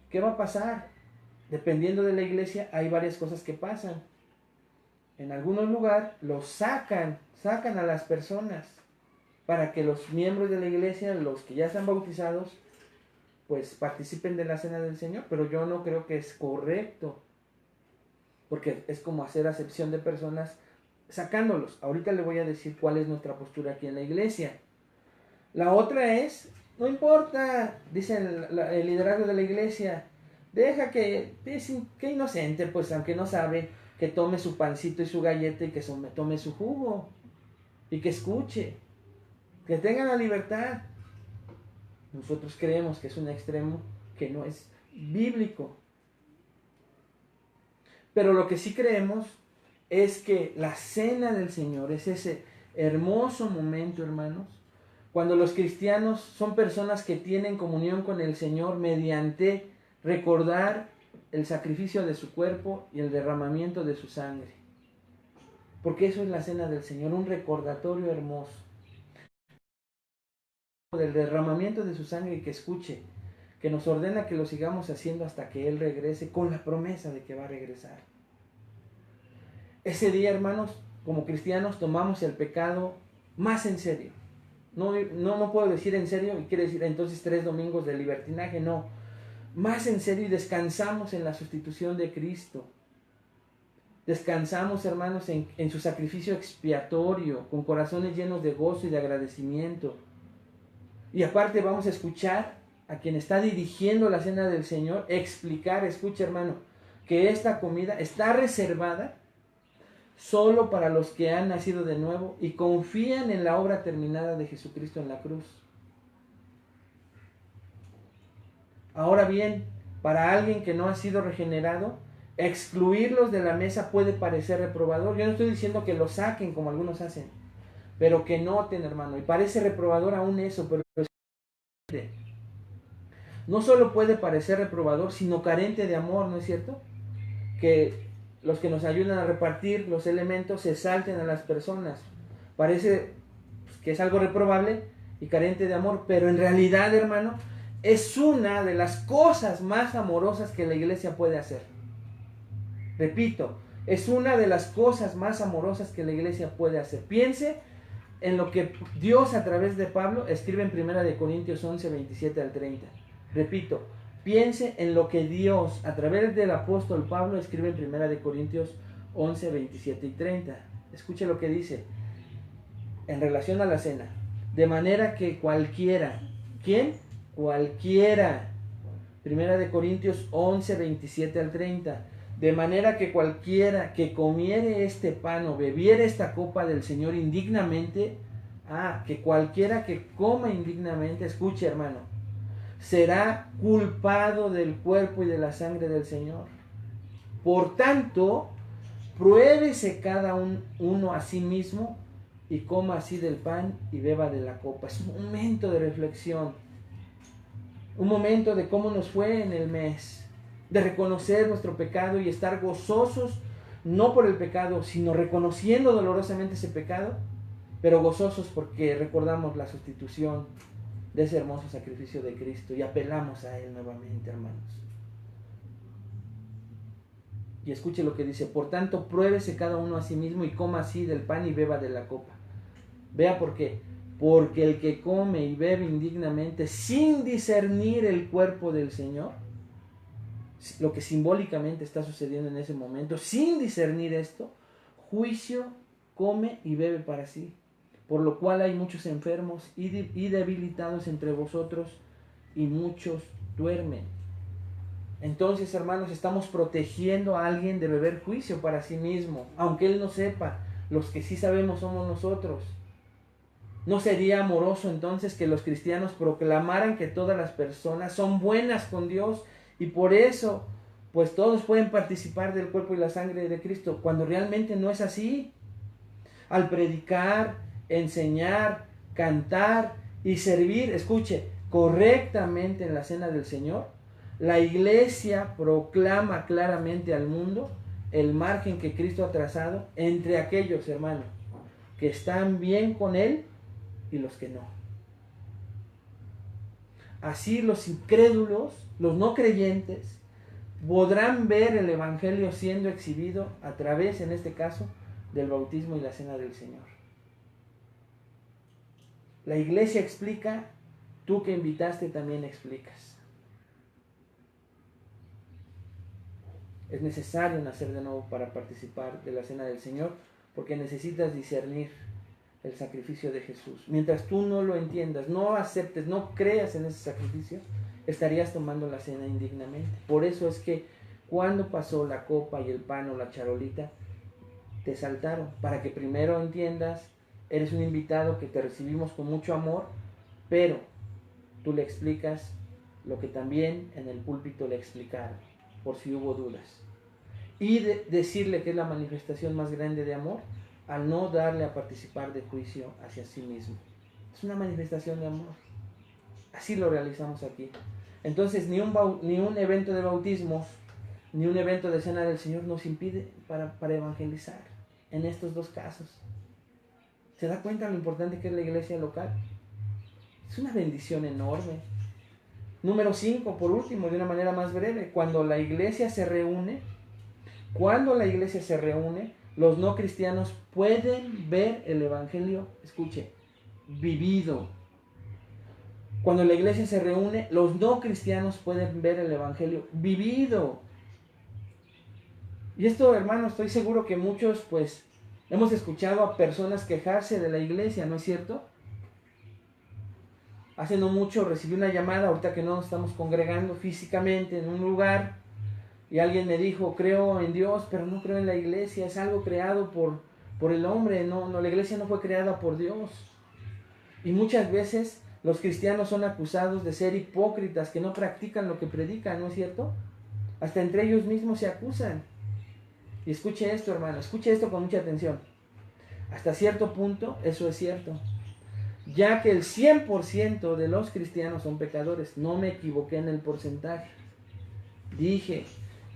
¿qué va a pasar? Dependiendo de la iglesia, hay varias cosas que pasan. En algunos lugares los sacan a las personas para que los miembros de la iglesia, los que ya están bautizados, pues participen de la cena del Señor. Pero yo no creo que es correcto, porque es como hacer acepción de personas sacándolos. Ahorita le voy a decir cuál es nuestra postura aquí en la iglesia. La otra es, no importa, dice el liderazgo de la iglesia, deja que inocente, pues aunque no sabe, que tome su pancito y su galleta y que tome su jugo y que escuche, que tenga la libertad. Nosotros creemos que es un extremo que no es bíblico. Pero lo que sí creemos es que la cena del Señor es ese hermoso momento, hermanos, cuando los cristianos son personas que tienen comunión con el Señor mediante recordar el sacrificio de su cuerpo y el derramamiento de su sangre. Porque eso es la cena del Señor, un recordatorio hermoso del derramamiento de su sangre, y que escuche, que nos ordena que lo sigamos haciendo hasta que Él regrese, con la promesa de que va a regresar. Ese día, hermanos, como cristianos tomamos el pecado más en serio. No puedo decir en serio y quiere decir entonces 3 domingos de libertinaje, no. Más en serio, y descansamos en la sustitución de Cristo. Descansamos, hermanos, en su sacrificio expiatorio, con corazones llenos de gozo y de agradecimiento. Y aparte vamos a escuchar a quien está dirigiendo la cena del Señor explicar, escucha, hermano, que esta comida está reservada solo para los que han nacido de nuevo y confían en la obra terminada de Jesucristo en la cruz. Ahora bien, para alguien que no ha sido regenerado, excluirlos de la mesa puede parecer reprobador. Yo no estoy diciendo que los saquen como algunos hacen, pero que noten, hermano, y parece reprobador aún eso, pero no solo puede parecer reprobador, sino carente de amor, ¿no es cierto? Que los que nos ayudan a repartir los elementos se salten a las personas. Parece que es algo reprobable y carente de amor, pero en realidad, hermano, es una de las cosas más amorosas que la iglesia puede hacer. Repito, es una de las cosas más amorosas que la iglesia puede hacer. Piense en lo que Dios a través de Pablo escribe en 1 Corintios 11, 27 al 30. Repito, piense en lo que Dios a través del apóstol Pablo escribe en 1 Corintios 11, 27 y 30. Escuche lo que dice en relación a la cena. De manera que cualquiera, ¿quién? Cualquiera. 1 Corintios 11, 27 al 30. De manera que cualquiera que comiere este pan o bebiere esta copa del Señor indignamente, que cualquiera que coma indignamente, escuche, hermano, será culpado del cuerpo y de la sangre del Señor. Por tanto, pruébese cada uno a sí mismo y coma así del pan y beba de la copa. Es un momento de reflexión, un momento de cómo nos fue en el mes, de reconocer nuestro pecado y estar gozosos, no por el pecado, sino reconociendo dolorosamente ese pecado, pero gozosos porque recordamos la sustitución de ese hermoso sacrificio de Cristo y apelamos a Él nuevamente, hermanos. Y escuche lo que dice: por tanto, pruébese cada uno a sí mismo y coma así del pan y beba de la copa. Vea por qué. Porque el que come y bebe indignamente sin discernir el cuerpo del Señor, lo que simbólicamente está sucediendo en ese momento, sin discernir esto, juicio come y bebe para sí. Por lo cual hay muchos enfermos y debilitados entre vosotros, y muchos duermen. Entonces, hermanos, estamos protegiendo a alguien de beber juicio para sí mismo, aunque él no sepa. Los que sí sabemos somos nosotros. ¿No sería amoroso entonces que los cristianos proclamaran que todas las personas son buenas con Dios y por eso, pues todos pueden participar del cuerpo y la sangre de Cristo, cuando realmente no es así? Al predicar, enseñar, cantar y servir, escuche, correctamente en la cena del Señor, la iglesia proclama claramente al mundo el margen que Cristo ha trazado entre aquellos, hermanos, que están bien con Él y los que no. así los incrédulos, los no creyentes, podrán ver el Evangelio siendo exhibido a través, en este caso, del bautismo y la cena del Señor. La iglesia explica, tú que invitaste también explicas. Es necesario nacer de nuevo para participar de la cena del Señor, porque necesitas discernir el sacrificio de Jesús. Mientras tú no lo entiendas, no aceptes, no creas en ese sacrificio, estarías tomando la cena indignamente. Por eso es que cuando pasó la copa y el pan o la charolita, te saltaron, para que primero entiendas, eres un invitado que te recibimos con mucho amor, pero tú le explicas lo que también en el púlpito le explicaron, por si hubo dudas. Y decirle que es la manifestación más grande de amor, al no darle a participar de juicio hacia sí mismo. Es una manifestación de amor. Así lo realizamos aquí. Entonces, ni un evento de bautismos, ni un evento de cena del Señor nos impide para evangelizar en estos dos casos. ¿Se da cuenta lo importante que es la iglesia local? Es una bendición enorme. Número 5, por último, de una manera más breve, cuando la iglesia se reúne, los no cristianos pueden ver el Evangelio, escuche, vivido. Cuando la iglesia se reúne, los no cristianos pueden ver el Evangelio vivido. Y esto, hermano, estoy seguro que muchos, pues, hemos escuchado a personas quejarse de la iglesia, ¿no es cierto? Hace no mucho recibí una llamada, ahorita que no nos estamos congregando físicamente en un lugar, y alguien me dijo, creo en Dios, pero no creo en la iglesia, es algo creado por el hombre, no, la iglesia no fue creada por Dios. Y muchas veces los cristianos son acusados de ser hipócritas, que no practican lo que predican, ¿no es cierto? Hasta entre ellos mismos se acusan. Y escuche esto, hermano, escuche esto con mucha atención. Hasta cierto punto, eso es cierto. Ya que el 100% de los cristianos son pecadores, no me equivoqué en el porcentaje. Dije,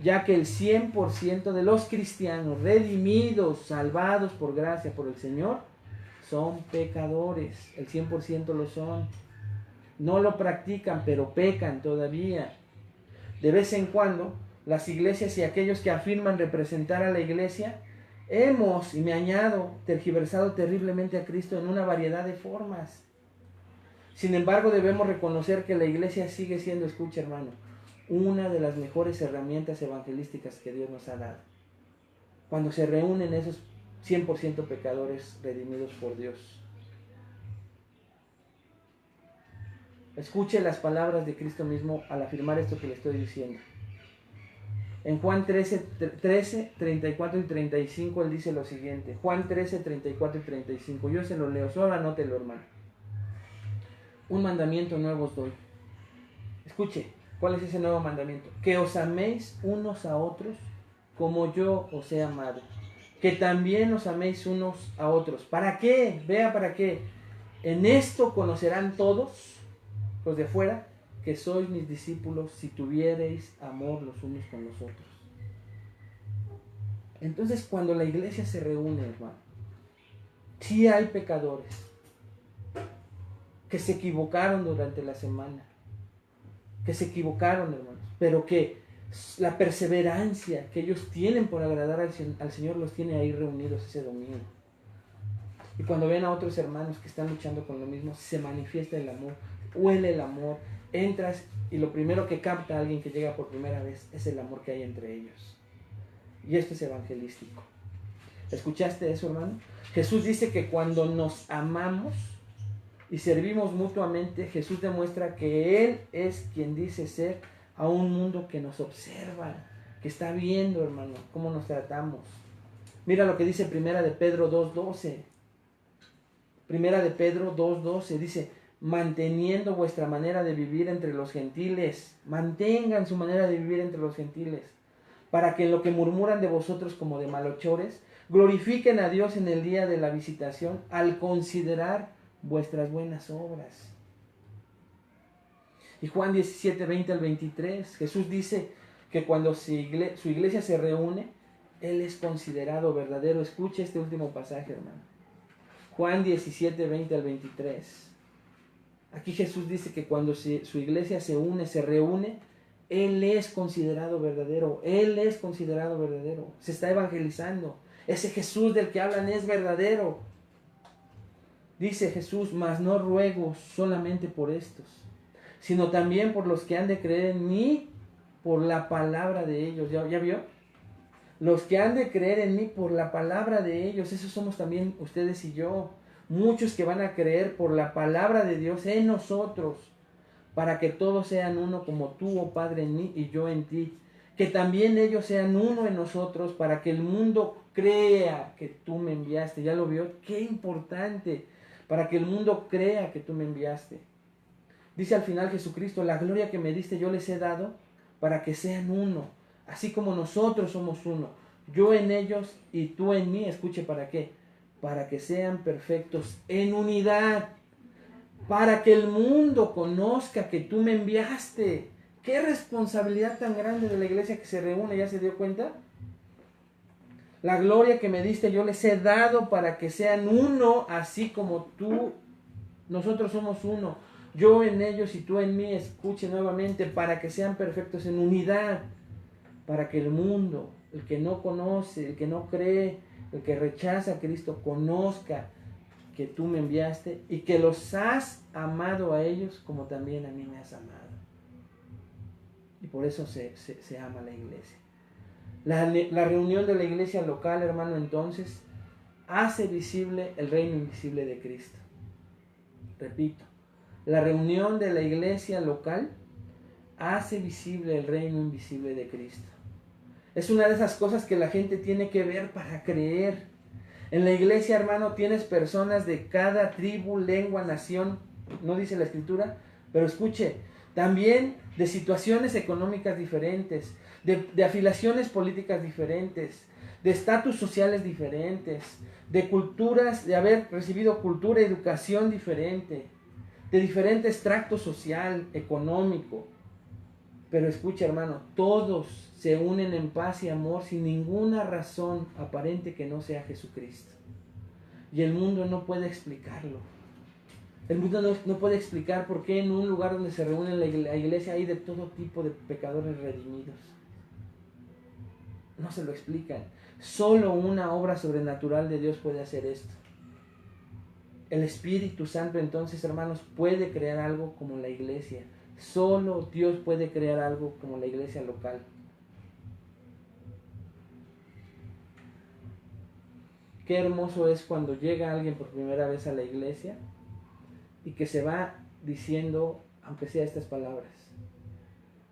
ya que el 100% de los cristianos redimidos, salvados por gracia por el Señor, son pecadores. El 100% lo son. No lo practican, pero pecan todavía. De vez en cuando, las iglesias y aquellos que afirman representar a la iglesia, hemos, y me añado, tergiversado terriblemente a Cristo en una variedad de formas. Sin embargo, debemos reconocer que la iglesia sigue siendo, escucha hermano, una de las mejores herramientas evangelísticas que Dios nos ha dado. Cuando se reúnen esos 100% pecadores redimidos por Dios. Escuche las palabras de Cristo mismo al afirmar esto que le estoy diciendo. En Juan 13, 34 y 35, él dice lo siguiente. Juan 13, 34 y 35. Yo se lo leo, solo anótelo, hermano. Un mandamiento nuevo os doy. Escuche, ¿cuál es ese nuevo mandamiento? Que os améis unos a otros como yo os he amado. Que también os améis unos a otros. ¿Para qué? Vea para qué. En esto conocerán todos los de fuera que sois mis discípulos si tuviereis amor los unos con los otros. Entonces, cuando la iglesia se reúne, hermano, sí hay pecadores que se equivocaron durante la semana, que se equivocaron, hermanos, pero que la perseverancia que ellos tienen por agradar al Señor los tiene ahí reunidos ese domingo. Y cuando ven a otros hermanos que están luchando con lo mismo, se manifiesta el amor, huele el amor, entras y lo primero que capta a alguien que llega por primera vez es el amor que hay entre ellos. Y esto es evangelístico. ¿Escuchaste eso, hermano? Jesús dice que cuando nos amamos y servimos mutuamente, Jesús demuestra que Él es quien dice ser a un mundo que nos observa, que está viendo, hermano, cómo nos tratamos. Mira lo que dice Primera de Pedro 2:12. Primera de Pedro 2:12 dice, manteniendo vuestra manera de vivir entre los gentiles, mantengan su manera de vivir entre los gentiles, para que en lo que murmuran de vosotros como de malhechores, glorifiquen a Dios en el día de la visitación al considerar vuestras buenas obras. Y Juan 17, 20 al 23, Jesús dice que cuando su iglesia se reúne, Él es considerado verdadero. Escuche este último pasaje, hermano. Juan 17, 20 al 23. Aquí Jesús dice que cuando su iglesia se une, se reúne, Él es considerado verdadero. Él es considerado verdadero. Se está evangelizando. Ese Jesús del que hablan es verdadero. Dice Jesús, mas no ruego solamente por estos, sino también por los que han de creer en mí por la palabra de ellos. ¿Ya vio? Los que han de creer en mí por la palabra de ellos, esos somos también ustedes y yo. Muchos que van a creer por la palabra de Dios en nosotros, para que todos sean uno como tú, oh Padre, en mí y yo en ti. Que también ellos sean uno en nosotros, para que el mundo crea que tú me enviaste. ¿Ya lo vio? Qué importante, para que el mundo crea que tú me enviaste. Dice al final Jesucristo, la gloria que me diste yo les he dado, para que sean uno, así como nosotros somos uno. Yo en ellos y tú en mí. Escuche, ¿para qué? Para que sean perfectos en unidad, para que el mundo conozca que tú me enviaste. Qué responsabilidad tan grande de la iglesia que se reúne, ¿ya se dio cuenta? La gloria que me diste yo les he dado para que sean uno, así como tú, nosotros somos uno. Yo en ellos y tú en mí. Escuche nuevamente, para que sean perfectos en unidad, para que el mundo, el que no conoce, el que no cree, el que rechaza a Cristo, conozca que tú me enviaste y que los has amado a ellos como también a mí me has amado. Y por eso se ama la iglesia. La reunión de la iglesia local, hermano, entonces, hace visible el reino invisible de Cristo. Repito, la reunión de la iglesia local hace visible el reino invisible de Cristo. Es una de esas cosas que la gente tiene que ver para creer. En la iglesia, hermano, tienes personas de cada tribu, lengua, nación, no dice la escritura, pero escuche, también de situaciones económicas diferentes, de afiliaciones políticas diferentes, de estatus sociales diferentes, de culturas, de haber recibido cultura y educación diferente, de diferentes tractos social, económico. Pero escucha, hermano, todos se unen en paz y amor sin ninguna razón aparente que no sea Jesucristo. Y el mundo no puede explicarlo. El mundo no puede explicar por qué en un lugar donde se reúne la iglesia hay de todo tipo de pecadores redimidos. No se lo explican. Solo una obra sobrenatural de Dios puede hacer esto. El Espíritu Santo, entonces, hermanos, puede crear algo como la iglesia. Solo Dios puede crear algo como la iglesia local. Qué hermoso es cuando llega alguien por primera vez a la iglesia y que se va diciendo, aunque sea estas palabras: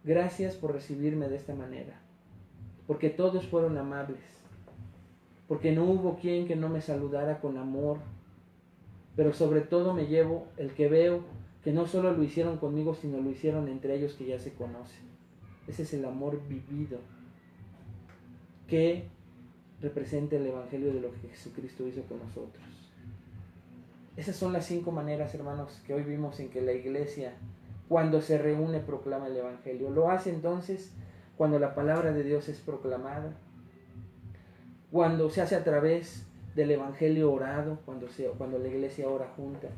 gracias por recibirme de esta manera, porque todos fueron amables, porque no hubo quien que no me saludara con amor, pero sobre todo me llevo el que veo que no solo lo hicieron conmigo, sino lo hicieron entre ellos que ya se conocen. Ese es el amor vivido que representa el evangelio de lo que Jesucristo hizo con nosotros. Esas son las 5 maneras, hermanos, que hoy vimos en que la iglesia, cuando se reúne, proclama el evangelio. Lo hace entonces cuando la palabra de Dios es proclamada, cuando se hace a través del evangelio orado, cuando la iglesia ora junta.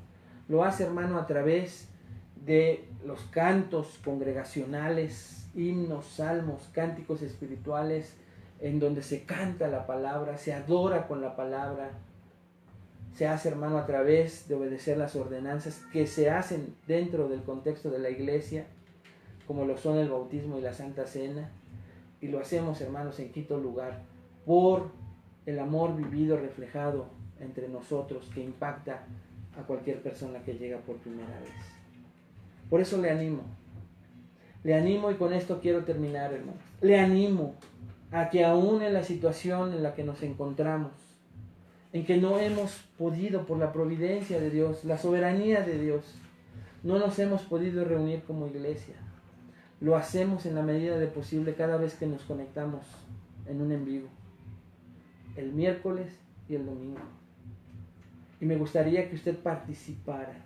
Lo hace, hermano, a través de los cantos congregacionales, himnos, salmos, cánticos espirituales, en donde se canta la palabra, se adora con la palabra. Se hace, hermano, a través de obedecer las ordenanzas que se hacen dentro del contexto de la iglesia, como lo son el bautismo y la Santa Cena. Y lo hacemos, hermanos, en quinto lugar, por el amor vivido, reflejado entre nosotros, que impacta a cualquier persona que llega por primera vez. Por eso le animo, y con esto quiero terminar, hermano. Le animo a que aún en la situación en la que nos encontramos, en que no hemos podido, por la providencia de Dios, la soberanía de Dios, no nos hemos podido reunir como iglesia. Lo hacemos en la medida de posible cada vez que nos conectamos en un en vivo, el miércoles y el domingo. Y me gustaría que usted participara,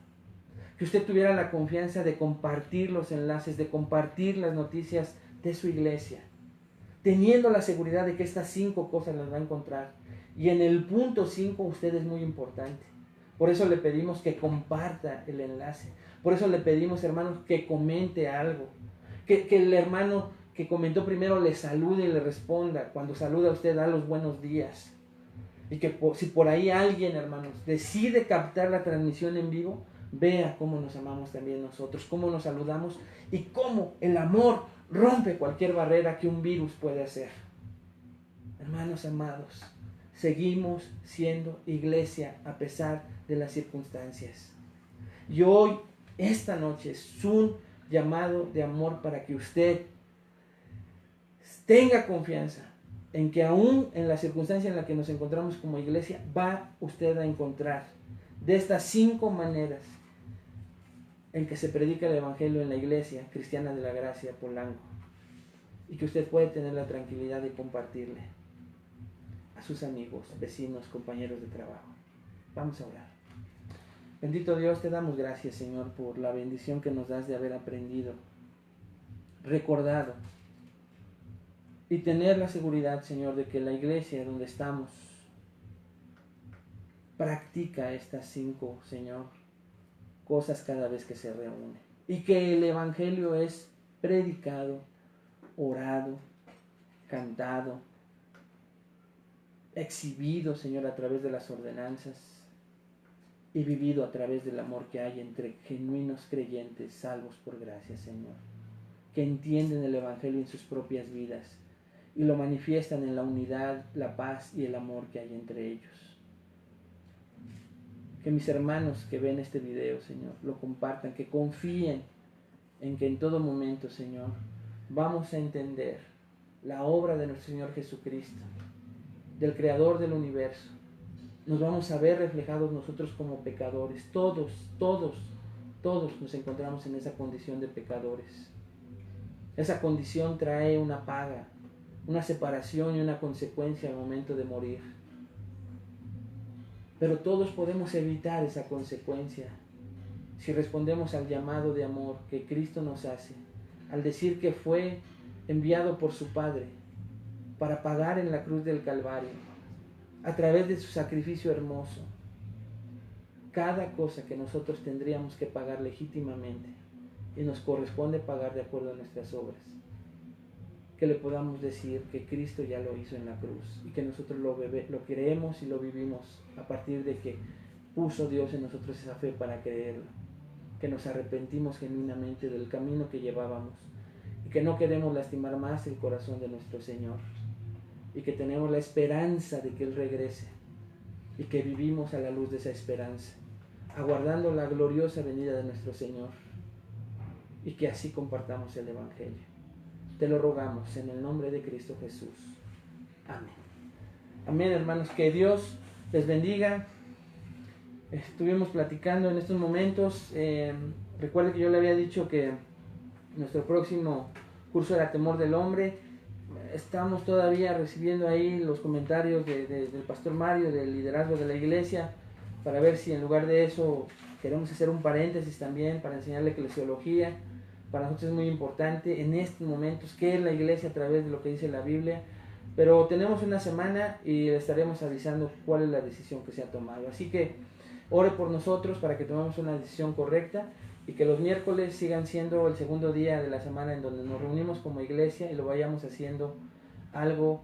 que usted tuviera la confianza de compartir los enlaces, de compartir las noticias de su iglesia, teniendo la seguridad de que estas 5 cosas las va a encontrar. Y en el punto 5 usted es muy importante, Por eso le pedimos que comparta el enlace. Por eso le pedimos, hermanos, que comente algo. Que el hermano que comentó primero le salude y le responda. Cuando saluda a usted, da los buenos días. Y que si por ahí alguien, hermanos, decide captar la transmisión en vivo, vea cómo nos amamos también nosotros, cómo nos saludamos y cómo el amor rompe cualquier barrera que un virus puede hacer. Hermanos amados, seguimos siendo iglesia a pesar de las circunstancias. Y hoy, esta noche, es un llamado de amor para que usted tenga confianza en que aún en la circunstancia en la que nos encontramos como iglesia, va usted a encontrar de estas 5 maneras en que se predica el Evangelio en la Iglesia Cristiana de la Gracia Polanco, y que usted puede tener la tranquilidad de compartirle a sus amigos, vecinos, compañeros de trabajo. Vamos a orar. Bendito Dios, te damos gracias, Señor, por la bendición que nos das de haber aprendido, recordado y tener la seguridad, Señor, de que la iglesia donde estamos practica estas 5, Señor, cosas cada vez que se reúne. Y que el Evangelio es predicado, orado, cantado, exhibido, Señor, a través de las ordenanzas y vivido a través del amor que hay entre genuinos creyentes salvos por gracia, Señor, que entienden el Evangelio en sus propias vidas y lo manifiestan en la unidad, la paz y el amor que hay entre ellos. Que mis hermanos que ven este video, Señor, lo compartan, que confíen en que en todo momento, Señor, vamos a entender la obra de nuestro Señor Jesucristo, del Creador del universo. Nos vamos a ver reflejados nosotros como pecadores. Todos nos encontramos en esa condición de pecadores. Esa condición trae una paga, una separación y una consecuencia al momento de morir. Pero todos podemos evitar esa consecuencia si respondemos al llamado de amor que Cristo nos hace, al decir que fue enviado por su Padre para pagar en la cruz del Calvario, a través de su sacrificio hermoso, cada cosa que nosotros tendríamos que pagar legítimamente y nos corresponde pagar de acuerdo a nuestras obras. Que le podamos decir que Cristo ya lo hizo en la cruz y que nosotros lo creemos y lo vivimos a partir de que puso Dios en nosotros esa fe para creerlo, que nos arrepentimos genuinamente del camino que llevábamos y que no queremos lastimar más el corazón de nuestro Señor y que tenemos la esperanza de que Él regrese y que vivimos a la luz de esa esperanza, aguardando la gloriosa venida de nuestro Señor, y que así compartamos el Evangelio. Te lo rogamos en el nombre de Cristo Jesús. Amén. Amén, hermanos. Que Dios les bendiga. Estuvimos platicando en estos momentos. Recuerden que yo le había dicho que nuestro próximo curso era Temor del Hombre. Estamos todavía recibiendo ahí los comentarios del Pastor Mario, del liderazgo de la iglesia, para ver si en lugar de eso queremos hacer un paréntesis también para enseñarle eclesiología. Para nosotros es muy importante en estos momentos qué es la iglesia a través de lo que dice la Biblia, pero tenemos una semana y le estaremos avisando cuál es la decisión que se ha tomado. Así que ore por nosotros para que tomemos una decisión correcta y que los miércoles sigan siendo el segundo día de la semana en donde nos reunimos como iglesia y lo vayamos haciendo algo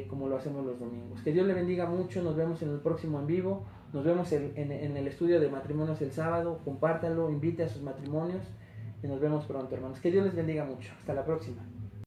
como lo hacemos los domingos. Que Dios le bendiga mucho. Nos vemos en el próximo en vivo. Nos vemos en el estudio de matrimonios el sábado. Compártanlo, invite a sus matrimonios. Y nos vemos pronto, hermanos. Que Dios les bendiga mucho. Hasta la próxima.